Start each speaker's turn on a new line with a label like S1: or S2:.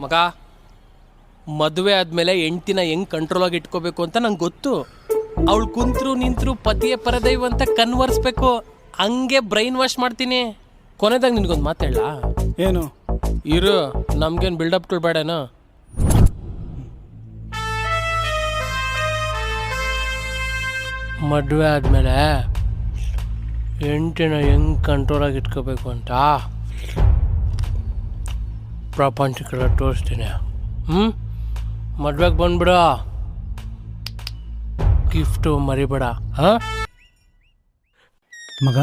S1: ಮಗ, ಮದುವೆ ಆದಮೇಲೆ ಹೆಂಡ್ತಿನ ಹೆಂಗೆ ಕಂಟ್ರೋಲಾಗಿ ಇಟ್ಕೋಬೇಕು ಅಂತ ನಂಗೆ ಗೊತ್ತು. ಅವಳು ಕುಂತ್ರು ನಿಂತರು ಪತಿಯೇ ಪರದೈವ ಅಂತ ಕನ್ವರ್ಸ್ಬೇಕು. ಹಂಗೆ ಬ್ರೈನ್ ವಾಶ್ ಮಾಡ್ತೀನಿ. ಕೊನೆದಾಗ ನಿನ್ಗೊಂದು ಮಾತೇಳ.
S2: ಏನು?
S1: ಇರು, ನಮ್ಗೇನು ಬಿಲ್ಡಪ್ಗಳು ಬೇಡನೋ. ಮದುವೆ ಆದಮೇಲೆ ಹೆಂಡ್ತಿನ ಹೆಂಗೆ ಕಂಟ್ರೋಲಾಗಿ ಇಟ್ಕೋಬೇಕು ಅಂತ ಪ್ರಪಂಚಕ್ಕೆಲ್ಲ ತೋರಿಸ್ತೀನಿ. ಮದ್ವೆಗೆ ಬಂದ್ಬಿಡ, ಗಿಫ್ಟು ಮರಿಬೇಡ.
S2: ಮಗ